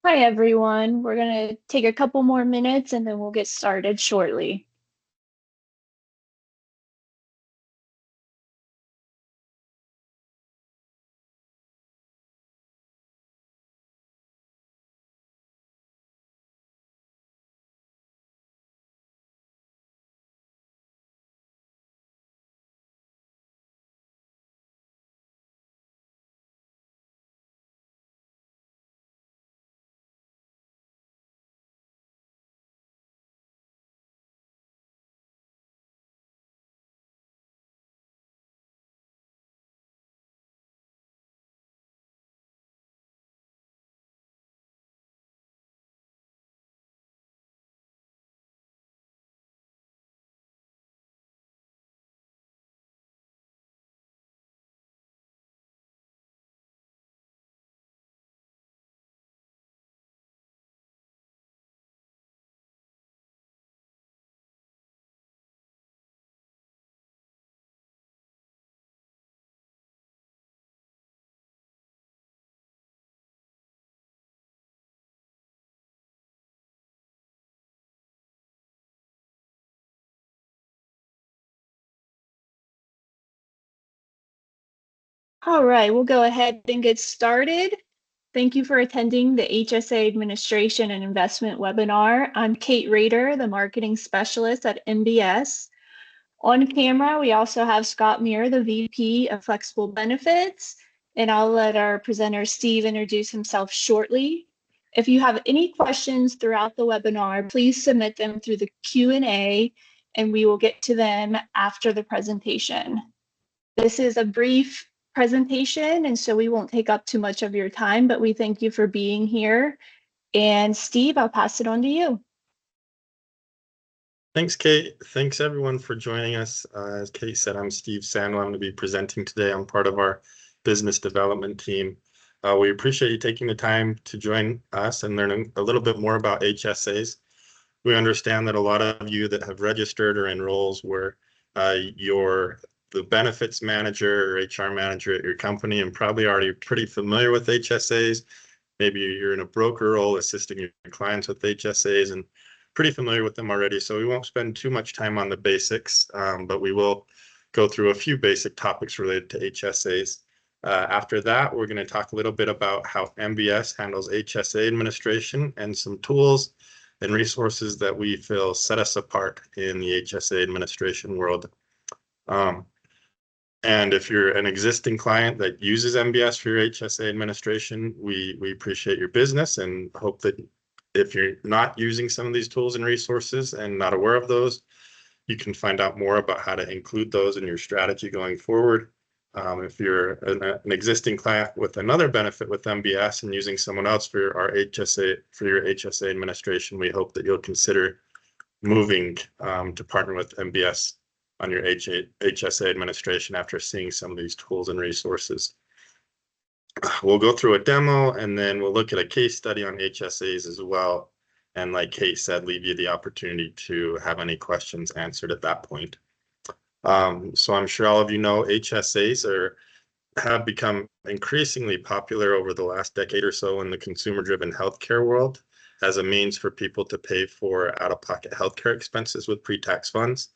Hi, everyone. We're going to take a couple more minutes and then we'll get started shortly. All right, we'll go ahead and get started. Thank you for attending the HSA Administration and Investment webinar. I'm Kate Rader, the Marketing Specialist at MBS. On camera, we also have Scott Muir, the VP of Flexible Benefits, and I'll let our presenter Steve introduce himself shortly. If you have any questions throughout the webinar, please submit them through the Q&A, and we will get to them after the presentation. This is a brief presentation, and so we won't take up too much of your time, but we thank you for being here. And Steve, I'll pass it on to you. Thanks, Kate. Thanks, everyone, for joining us. As Kate said, I'm Steve Sandwell. I'm going to be presenting today. I'm part of our business development team. We appreciate you taking the time to join us and learn a little bit more about HSAs. We understand that a lot of you that have registered or in roles where you're the benefits manager or HR manager at your company and probably already pretty familiar with HSAs. Maybe you're in a broker role assisting your clients with HSAs and pretty familiar with them already. So we won't spend too much time on the basics, but we will go through a few basic topics related to HSAs. After that, we're going to talk a little bit about how MBS handles HSA administration and some tools and resources that we feel set us apart in the HSA administration world. And if you're an existing client that uses MBS for your HSA administration, we appreciate your business and hope that if you're not using some of these tools and resources and not aware of those, you can find out more about how to include those in your strategy going forward. If you're an existing client with another benefit with MBS and using someone else for your HSA administration, we hope that you'll consider moving to partner with MBS on your HSA administration after seeing some of these tools and resources. We'll go through a demo and then we'll look at a case study on HSAs as well. And like Kate said, leave you the opportunity to have any questions answered at that point. So I'm sure all of you know HSAs have become increasingly popular over the last decade or so in the consumer-driven healthcare world as a means for people to pay for out-of-pocket healthcare expenses with pre-tax funds.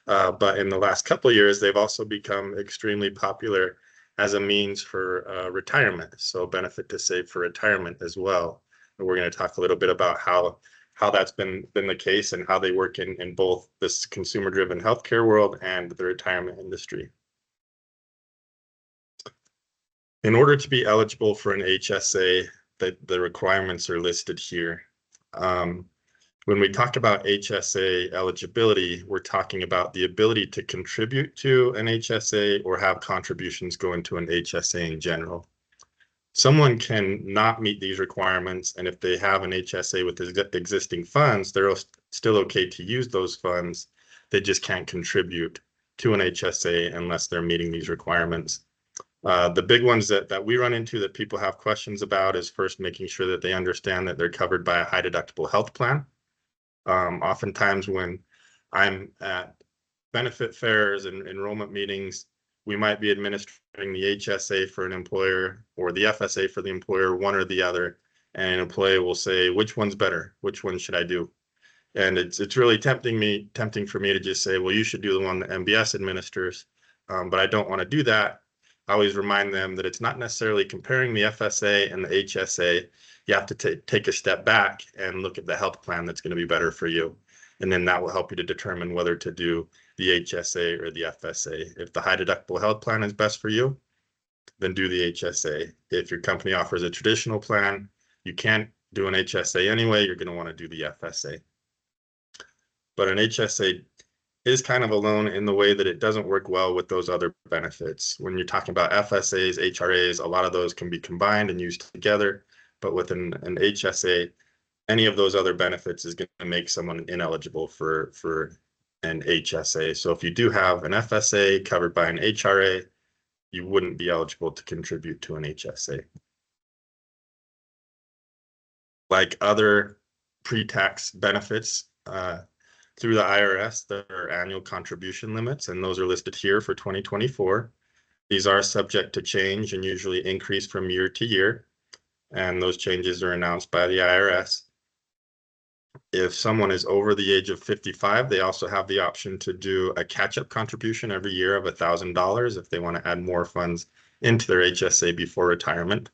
But in the last couple of years, they've also become extremely popular as a means for retirement, so benefit to save for retirement as well. And we're going to talk a little bit about how that's been the case and how they work in both this consumer-driven healthcare world and the retirement industry. In order to be eligible for an HSA, the requirements are listed here. When we talk about HSA eligibility, we're talking about the ability to contribute to an HSA or have contributions go into an HSA in general. Someone can not meet these requirements, and if they have an HSA with existing funds, they're still okay to use those funds. They just can't contribute to an HSA unless they're meeting these requirements. The big ones that we run into that people have questions about is first making sure that they understand that they're covered by a high deductible health plan. Oftentimes when I'm at benefit fairs and enrollment meetings, we might be administering the HSA for an employer or the FSA for the employer, one or the other. and an employee will say, which one's better? Which one should I do? And it's really tempting for me to just say, well, you should do the one that MBS administers, but I don't want to do that. I always remind them that it's not necessarily comparing the FSA and the HSA. You have to take a step back and look at the health plan that's going to be better for you. And then that will help you to determine whether to do the HSA or the FSA. If the high deductible health plan is best for you, then do the HSA. If your company offers a traditional plan, you can't do an HSA anyway, you're going to want to do the FSA. But an HSA is kind of alone in the way that it doesn't work well with those other benefits. When you're talking about FSAs, HRAs, a lot of those can be combined and used together. But with an HSA, any of those other benefits is going to make someone ineligible for an HSA. So if you do have an FSA covered by an HRA, you wouldn't be eligible to contribute to an HSA. Like other pre-tax benefits, through the IRS, there are annual contribution limits, and those are listed here for 2024. These are subject to change and usually increase from year to year, and those changes are announced by the IRS. If someone is over the age of 55, they also have the option to do a catch-up contribution every year of $1,000 if they want to add more funds into their HSA before retirement.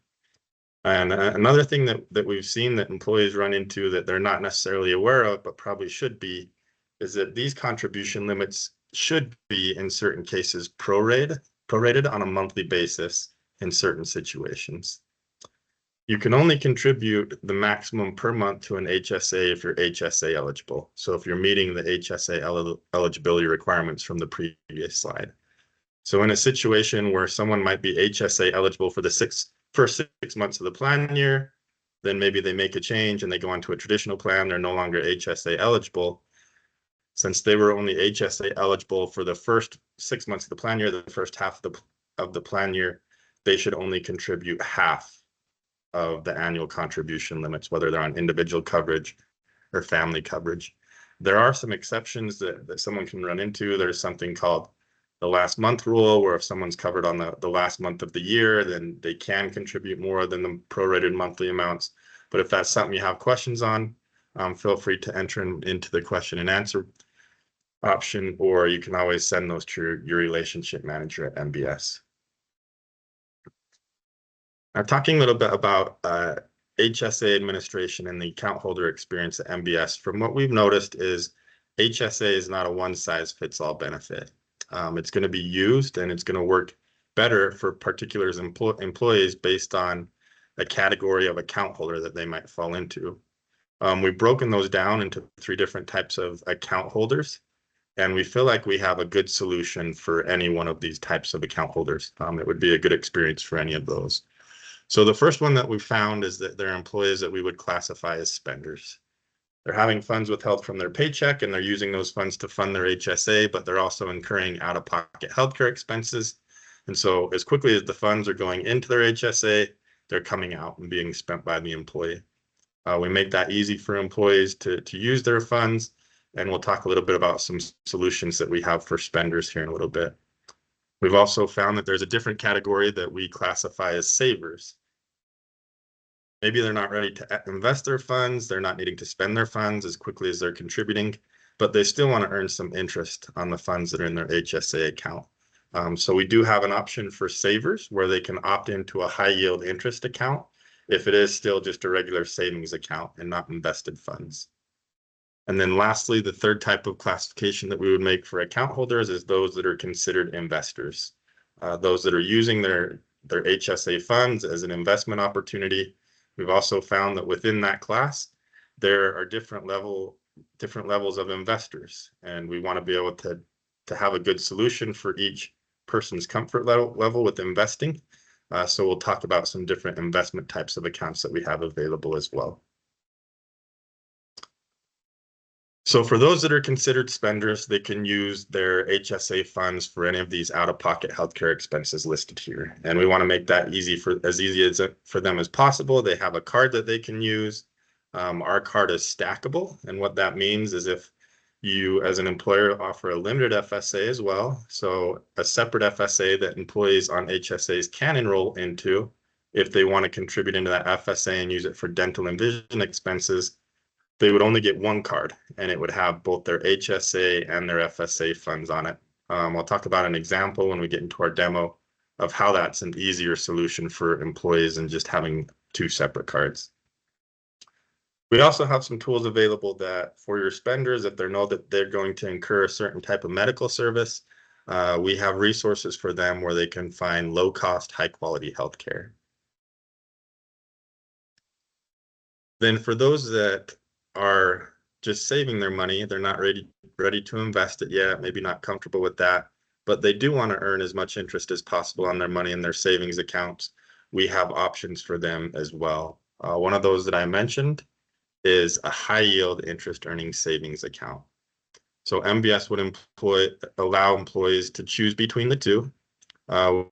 And another thing that we've seen that employees run into that they're not necessarily aware of, but probably should be, is that these contribution limits should be, in certain cases, prorated on a monthly basis in certain situations. You can only contribute the maximum per month to an HSA if you're HSA eligible. So if you're meeting the HSA eligibility requirements from the previous slide. So in a situation where someone might be HSA eligible for the first 6 months of the plan year, then maybe they make a change and they go onto a traditional plan, they're no longer HSA eligible. Since they were only HSA eligible for the first 6 months of the plan year, the first half of the plan year, they should only contribute half of the annual contribution limits, whether they're on individual coverage or family coverage. There are some exceptions that someone can run into. There's something called the last month rule, where if someone's covered on the last month of the year, then they can contribute more than the prorated monthly amounts. But if that's something you have questions on, feel free to enter into the question and answer option, or you can always send those to your relationship manager at MBS. Now, talking a little bit about HSA administration and the account holder experience at MBS, from what we've noticed is HSA is not a one-size-fits-all benefit. It's going to be used and it's going to work better for particular employees based on a category of account holder that they might fall into. We've broken those down into 3 different types of account holders, and we feel like we have a good solution for any one of these types of account holders. It would be a good experience for any of those. So the first one that we found is that they're employees that we would classify as spenders. They're having funds withheld from their paycheck and they're using those funds to fund their HSA, but they're also incurring out-of-pocket healthcare expenses. And so as quickly as the funds are going into their HSA, they're coming out and being spent by the employee. We make that easy for employees to use their funds, and we'll talk a little bit about some solutions that we have for spenders here in a little bit. We've also found that there's a different category that we classify as savers. Maybe they're not ready to invest their funds, they're not needing to spend their funds as quickly as they're contributing, but they still want to earn some interest on the funds that are in their HSA account. So we do have an option for savers where they can opt into a high yield interest account if it is still just a regular savings account and not invested funds. And then lastly, the third type of classification that we would make for account holders is those that are considered investors, those that are using their HSA funds as an investment opportunity. We've also found that within that class, there are different levels of investors, and we want to be able to have a good solution for each person's comfort level with investing. So we'll talk about some different investment types of accounts that we have available as well. So for those that are considered spenders, they can use their HSA funds for any of these out-of-pocket healthcare expenses listed here. And we want to make that as easy for them as possible. They have a card that they can use. Our card is stackable. And what that means is if you, as an employer, offer a limited FSA as well, so a separate FSA that employees on HSAs can enroll into, if they want to contribute into that FSA and use it for dental and vision expenses, they would only get one card, and it would have both their HSA and their FSA funds on it. I'll talk about an example when we get into our demo of how that's an easier solution for employees than just having two separate cards. We also have some tools available that for your spenders, if they know that they're going to incur a certain type of medical service, we have resources for them where they can find low-cost, high-quality healthcare. Then for those that are just saving their money, they're not ready to invest it yet, maybe not comfortable with that, but they do want to earn as much interest as possible on their money in their savings accounts. We have options for them as well. One of those that I mentioned is a high yield interest earning savings account. So MBS would allow employees to choose between the two.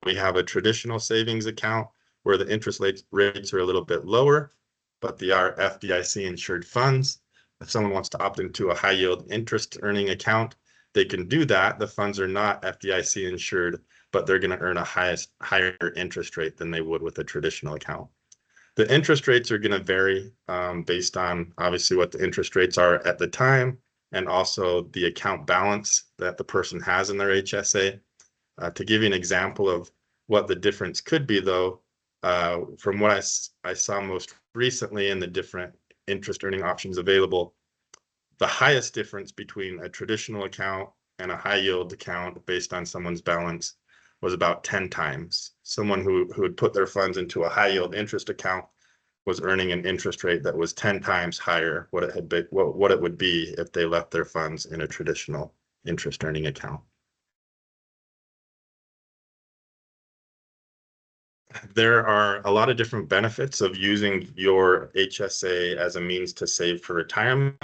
We have a traditional savings account where the interest rates are a little bit lower, but they are FDIC insured funds. If someone wants to opt into a high yield interest earning account, they can do that. The funds are not FDIC insured, but they're going to earn a higher interest rate than they would with a traditional account. The interest rates are going to vary based on obviously what the interest rates are at the time and also the account balance that the person has in their HSA. To give you an example of what the difference could be, though, from what I saw most recently in the different interest earning options available, the highest difference between a traditional account and a high yield account based on someone's balance was about 10 times. Someone who would put their funds into a high yield interest account was earning an interest rate that was 10 times higher what it would be if they left their funds in a traditional interest earning account. There are a lot of different benefits of using your HSA as a means to save for retirement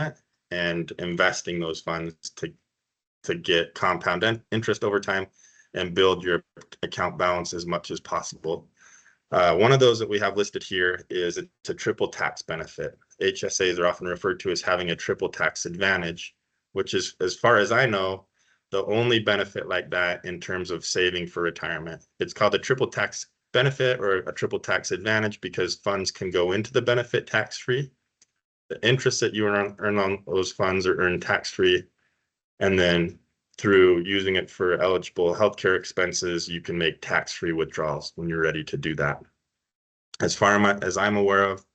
and investing those funds to get compound interest over time and build your account balance as much as possible. One of those that we have listed here is it's a triple tax benefit. HSAs are often referred to as having a triple tax advantage, which is, as far as I know, the only benefit like that in terms of saving for retirement. It's called a triple tax benefit or a triple tax advantage because funds can go into the benefit tax-free. The interest that you earn on those funds are earned tax-free, and then through using it for eligible healthcare expenses, you can make tax-free withdrawals when you're ready to do that. As far as I'm aware of,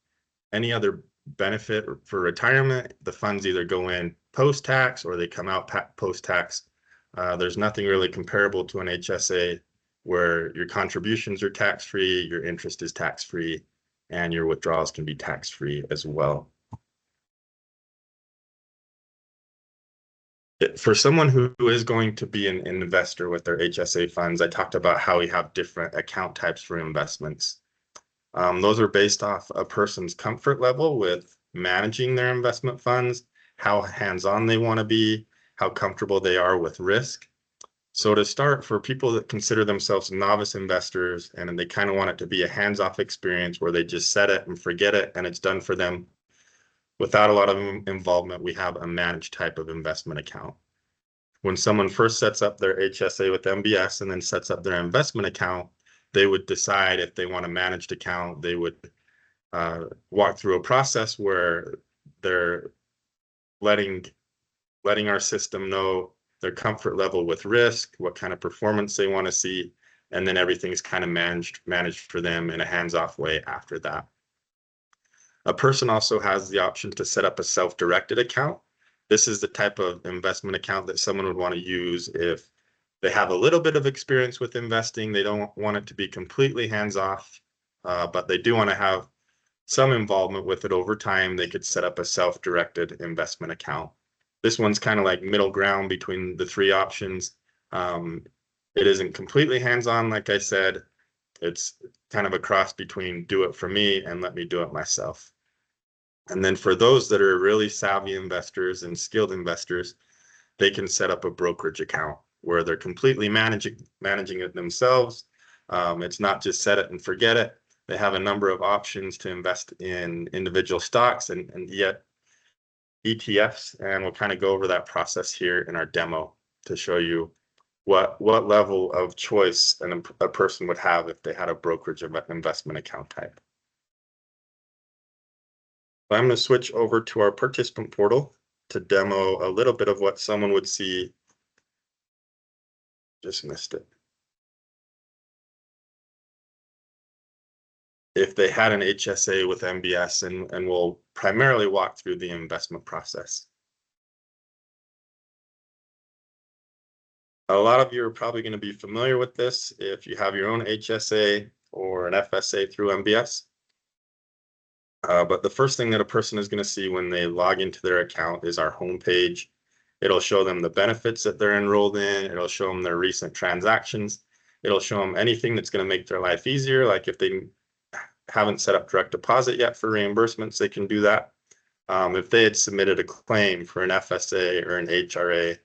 any other benefit for retirement, the funds either go in post-tax or they come out post-tax. There's nothing really comparable to an HSA where your contributions are tax-free, your interest is tax-free, and your withdrawals can be tax-free as well. For someone who is going to be an investor with their HSA funds, I talked about how we have different account types for investments. Those are based off a person's comfort level with managing their investment funds, how hands-on they want to be, how comfortable they are with risk. So to start, for people that consider themselves novice investors and they kind of want it to be a hands-off experience where they just set it and forget it and it's done for them without a lot of involvement, we have a managed type of investment account. When someone first sets up their HSA with MBS and then sets up their investment account, they would decide if they want a managed account. They would walk through a process where they're letting our system know their comfort level with risk, what kind of performance they want to see, and then everything's kind of managed for them in a hands-off way after that. A person also has the option to set up a self-directed account. This is the type of investment account that someone would want to use if they have a little bit of experience with investing. They don't want it to be completely hands-off, but they do want to have some involvement with it over time. They could set up a self-directed investment account. This one's kind of like middle ground between the three options. It isn't completely hands-on, like I said. It's kind of a cross between do it for me and let me do it myself. And then for those that are really savvy investors and skilled investors, they can set up a brokerage account where they're completely managing it themselves. It's not just set it and forget it. They have a number of options to invest in individual stocks and yet ETFs, and we'll kind of go over that process here in our demo to show you what level of choice a person would have if they had a brokerage investment account type. I'm going to switch over to our participant portal to demo a little bit of what someone would see. Just missed it. If they had an HSA with MBS, and we'll primarily walk through the investment process. A lot of you are probably going to be familiar with this if you have your own HSA or an FSA through MBS. But the first thing that a person is going to see when they log into their account is our homepage. It'll show them the benefits that they're enrolled in. It'll show them their recent transactions. It'll show them anything that's going to make their life easier. Like if they haven't set up direct deposit yet for reimbursements, they can do that. If they had submitted a claim for an FSA or an HRA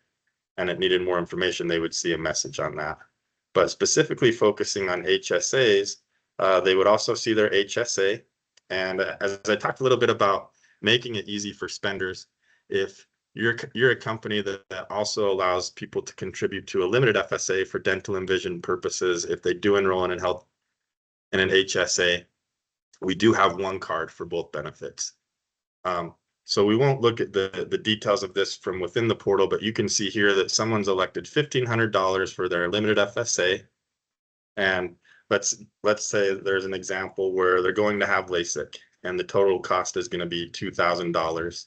and it needed more information, they would see a message on that. But specifically focusing on HSAs, they would also see their HSA. And as I talked a little bit about making it easy for spenders, if you're a company that also allows people to contribute to a limited FSA for dental and vision purposes, if they do enroll in health in an HSA, we do have one card for both benefits. So we won't look at the details of this from within the portal, but you can see here that someone's elected $1,500 for their limited FSA. And let's say there's an example where they're going to have LASIK and the total cost is going to be $2,000.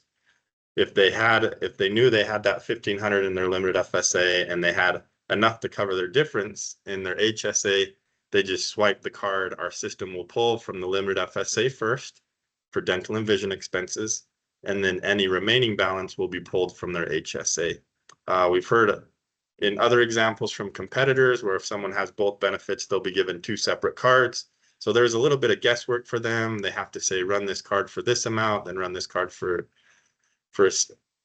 If they knew they had that $1,500 in their limited FSA and they had enough to cover their difference in their HSA, they just swipe the card. Our system will pull from the limited FSA first for dental and vision expenses, and then any remaining balance will be pulled from their HSA. We've heard in other examples from competitors where if someone has both benefits, they'll be given two separate cards. So there's a little bit of guesswork for them. They have to say, run this card for this amount, then run this card for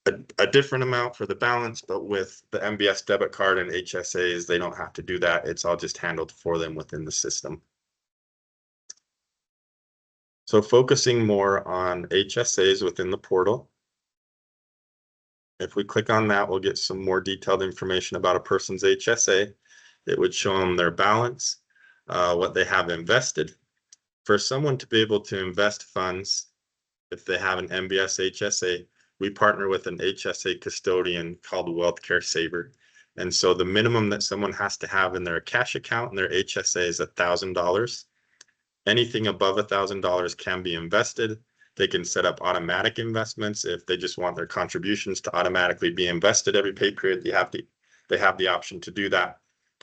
a different amount for the balance. But with the MBS debit card and HSAs, they don't have to do that. It's all just handled for them within the system. So focusing more on HSAs within the portal. If we click on that, we'll get some more detailed information about a person's HSA. It would show them their balance, what they have invested. For someone to be able to invest funds, if they have an MBS HSA, we partner with an HSA custodian called WealthCare Saver. And so the minimum that someone has to have in their cash account and their HSA is $1,000. Anything above $1,000 can be invested. They can set up automatic investments if they just want their contributions to automatically be invested every pay period. They have the option to do that.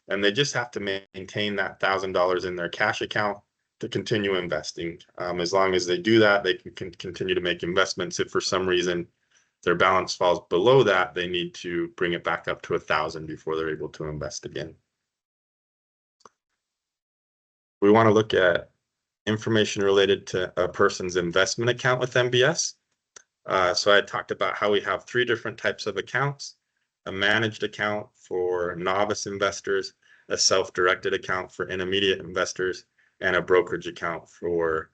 And they just have to maintain that $1,000 in their cash account to continue investing. As long as they do that, they can continue to make investments. If for some reason their balance falls below that, they need to bring it back up to 1,000 before they're able to invest again. We want to look at information related to a person's investment account with MBS. So I talked about how we have three different types of accounts: a managed account for novice investors, a self-directed account for intermediate investors, and a brokerage account for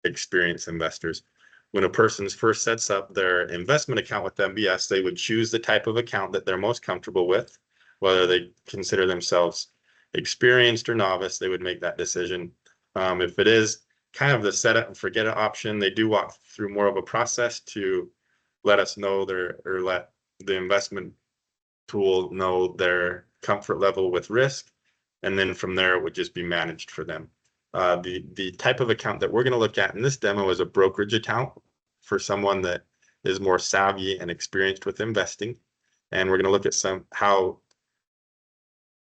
experienced investors. When a person first sets up their investment account with MBS, they would choose the type of account that they're most comfortable with. Whether they consider themselves experienced or novice, they would make that decision. If it is kind of the set it and forget it option, they do walk through more of a process to let us know or let the investment tool know their comfort level with risk. And then from there, it would just be managed for them. The type of account that we're going to look at in this demo is a brokerage account for someone that is more savvy and experienced with investing. And we're going to look at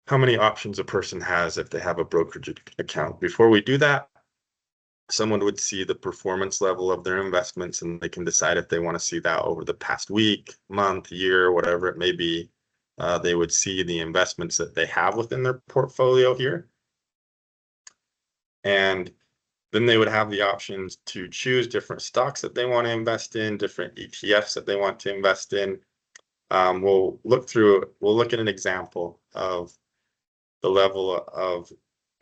how many options a person has if they have a brokerage account. Before we do that, someone would see the performance level of their investments, and they can decide if they want to see that over the past week, month, year, whatever it may be. They would see the investments that they have within their portfolio here. And then they would have the options to choose different stocks that they want to invest in, different ETFs that they want to invest in. We'll look at an example of the level of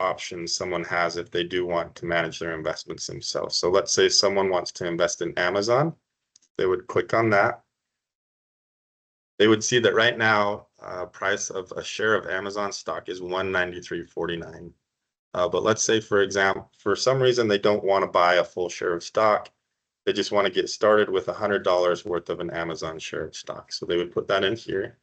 options someone has if they do want to manage their investments themselves. So let's say someone wants to invest in Amazon. They would click on that. They would see that right now price of a share of Amazon stock is $193.49. But let's say, for example, for some reason they don't want to buy a full share of stock. They just want to get started with $100 worth of an Amazon share of stock. So they would put that in here.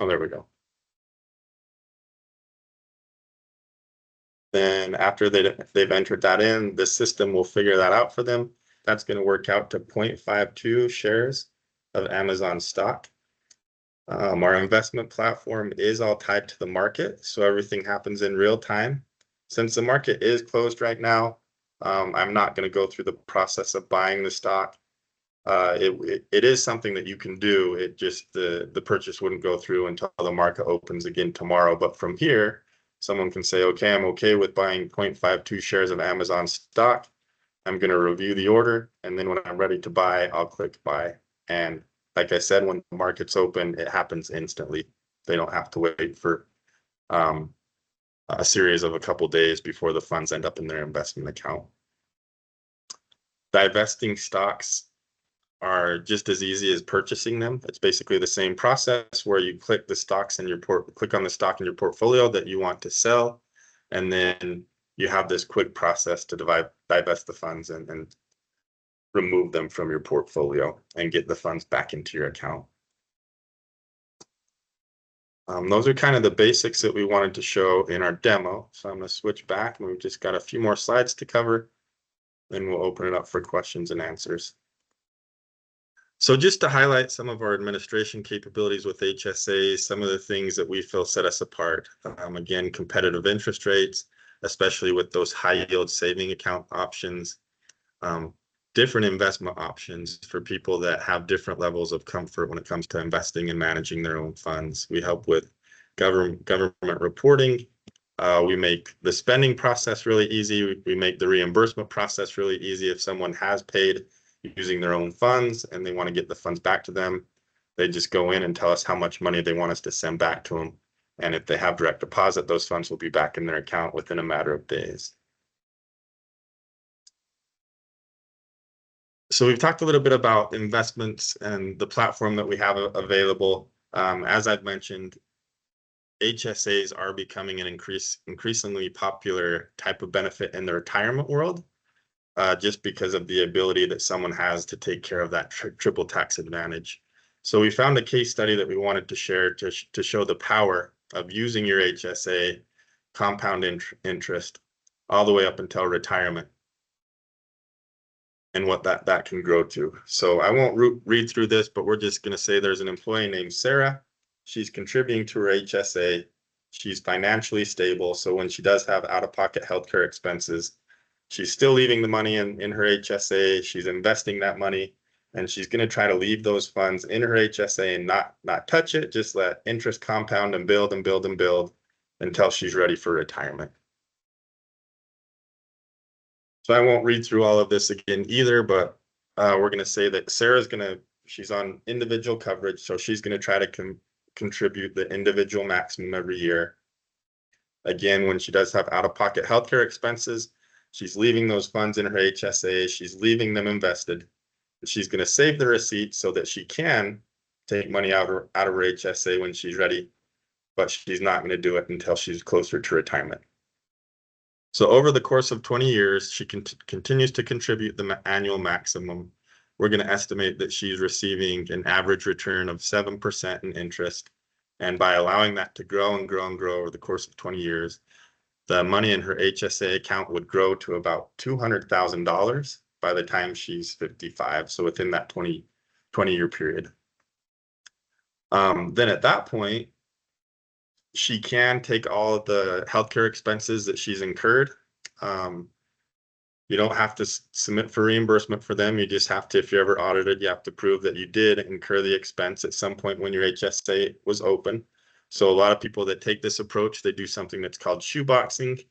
Oh, there we go. Then after they've entered that in, the system will figure that out for them. That's going to work out to 0.52 shares of Amazon stock. Our investment platform is all tied to the market, so everything happens in real time. Since the market is closed right now, I'm not going to go through the process of buying the stock. It is something that you can do. It just the purchase wouldn't go through until the market opens again tomorrow. But from here, someone can say, okay, I'm okay with buying 0.52 shares of Amazon stock. I'm going to review the order, and then when I'm ready to buy, I'll click buy. And like I said, when the market's open, it happens instantly. They don't have to wait for a series of a couple days before the funds end up in their investment account. Divesting stocks are just as easy as purchasing them. It's basically the same process where you click the stocks in your click on the stock in your portfolio that you want to sell, and then you have this quick process to divest the funds and remove them from your portfolio and get the funds back into your account. Those are kind of the basics that we wanted to show in our demo. So I'm going to switch back, and we've just got a few more slides to cover. Then we'll open it up for questions and answers. So just to highlight some of our administration capabilities with HSAs, some of the things that we feel set us apart. Again, competitive interest rates, especially with those high yield saving account options. Different investment options for people that have different levels of comfort when it comes to investing and managing their own funds. We help with government reporting. We make the spending process really easy. We make the reimbursement process really easy. If someone has paid using their own funds and they want to get the funds back to them, they just go in and tell us how much money they want us to send back to them. And if they have direct deposit, those funds will be back in their account within a matter of days. So we've talked a little bit about investments and the platform that we have available. As I've mentioned, HSAs are becoming an increasingly popular type of benefit in the retirement world, just because of the ability that someone has to take care of that triple tax advantage. So we found a case study that we wanted to share to show the power of using your HSA compound interest all the way up until retirement, and what that can grow to. So I won't read through this, but we're just going to say there's an employee named Sarah. She's contributing to her HSA. She's financially stable. So when she does have out-of-pocket healthcare expenses, she's still leaving the money in her HSA. She's investing that money, and she's going to try to leave those funds in her HSA and not touch it. Just let interest compound and build and build and build until she's ready for retirement. So I won't read through all of this again either, but we're going to say that she's on individual coverage, so she's going to try to contribute the individual maximum every year. Again, when she does have out-of-pocket healthcare expenses, she's leaving those funds in her HSA. She's leaving them invested. She's going to save the receipt so that she can take money out of her HSA when she's ready, but she's not going to do it until she's closer to retirement. So over the course of 20 years, she continues to contribute the annual maximum. We're going to estimate that she's receiving an average return of 7% in interest. And by allowing that to grow and grow and grow over the course of 20 years, the money in her HSA account would grow to about $200,000 by the time she's 55. So within that 20-year period. Then at that point, she can take all of the healthcare expenses that she's incurred. You don't have to submit for reimbursement for them. You just have to, if you're ever audited, you have to prove that you did incur the expense at some point when your HSA was open. So a lot of people that take this approach, they do something that's called shoeboxing,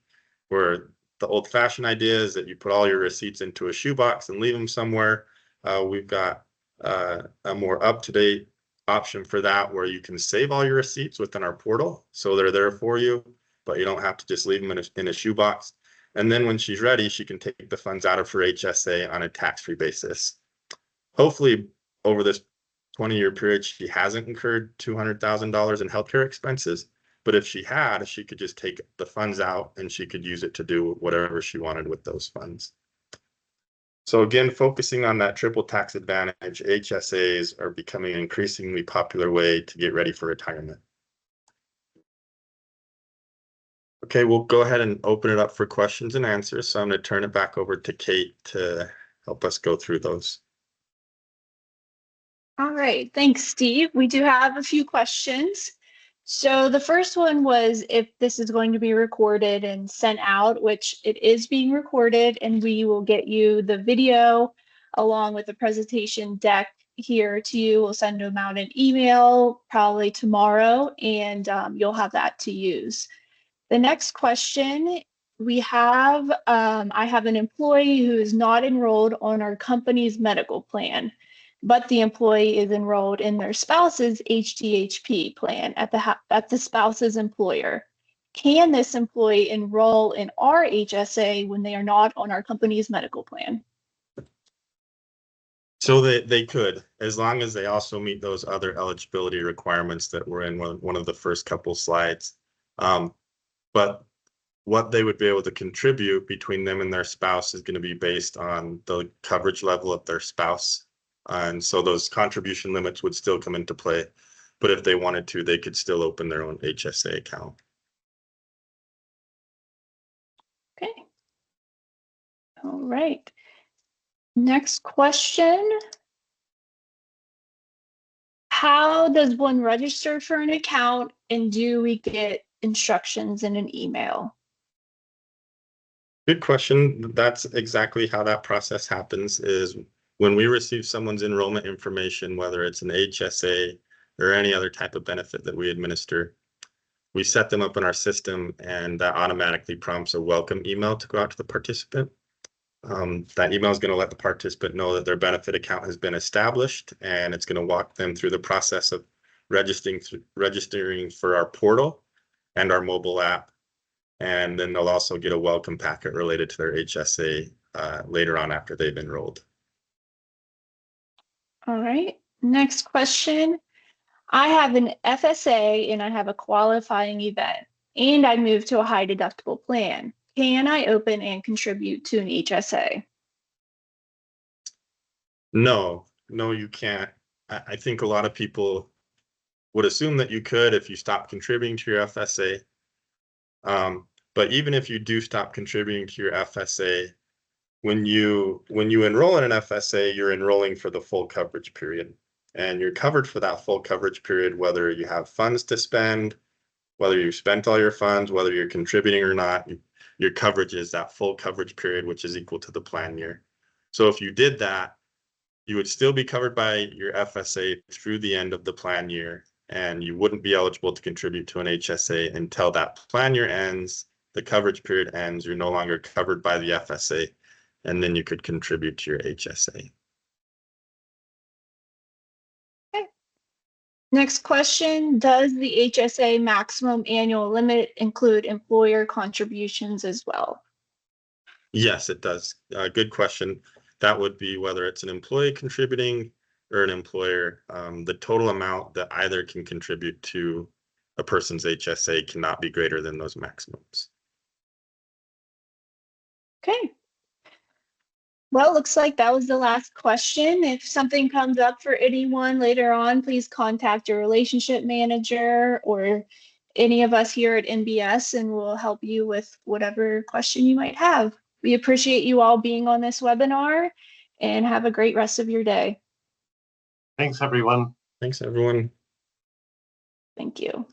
where the old-fashioned idea is that you put all your receipts into a shoebox and leave them somewhere. We've got a more up-to-date option for that, where you can save all your receipts within our portal, so they're there for you. but you don't have to just leave them in a shoebox. And then when she's ready, she can take the funds out of her HSA on a tax-free basis. Hopefully, over this 20-year period, she hasn't incurred $200,000 in healthcare expenses. But if she had, she could just take the funds out and she could use it to do whatever she wanted with those funds. So again, focusing on that triple tax advantage, HSAs are becoming an increasingly popular way to get ready for retirement. Okay, we'll go ahead and open it up for questions and answers. So I'm going to turn it back over to Kate to help us go through those. All right, thanks, Steve. We do have a few questions. So the first one was if this is going to be recorded and sent out, which it is being recorded, and we will get you the video along with the presentation deck here to you. We'll send them out an email probably tomorrow, and you'll have that to use. The next question we have, I have an employee who is not enrolled on our company's medical plan, but the employee is enrolled in their spouse's HDHP plan at the spouse's employer. Can this employee enroll in our HSA when they are not on our company's medical plan? So they could, as long as they also meet those other eligibility requirements that were in one of the first couple slides. But what they would be able to contribute between them and their spouse is going to be based on the coverage level of their spouse. And so those contribution limits would still come into play. But if they wanted to, they could still open their own HSA account. Okay. All right. Next question. How does one register for an account, and do we get instructions in an email? Good question. That's exactly how that process happens, is when we receive someone's enrollment information, whether it's an HSA or any other type of benefit that we administer, we set them up in our system, and that automatically prompts a welcome email to go out to the participant. That email is going to let the participant know that their benefit account has been established, and it's going to walk them through the process of registering for our portal and our mobile app. And then they'll also get a welcome packet related to their HSA later on after they've enrolled. All right. Next question. I have an FSA and I have a qualifying event, and I moved to a high deductible plan. Can I open and contribute to an HSA? No, you can't. I think a lot of people would assume that you could if you stop contributing to your FSA. But even if you do stop contributing to your FSA, when you enroll in an FSA, you're enrolling for the full coverage period. And you're covered for that full coverage period, whether you have funds to spend, whether you've spent all your funds, whether you're contributing or not. Your coverage is that full coverage period, which is equal to the plan year. So if you did that, you would still be covered by your FSA through the end of the plan year, and you wouldn't be eligible to contribute to an HSA until that plan year ends, the coverage period ends, you're no longer covered by the FSA, and then you could contribute to your HSA. Okay. Next question, does the HSA maximum annual limit include employer contributions as well? Yes, it does. Good question. That would be whether it's an employee contributing or an employer. The total amount that either can contribute to a person's HSA cannot be greater than those maximums. Okay. Well, looks like that was the last question. If something comes up for anyone later on, please contact your relationship manager or any of us here at NBS, and we'll help you with whatever question you might have. We appreciate you all being on this webinar, and have a great rest of your day. Thanks, everyone. Thanks, everyone. Thank you.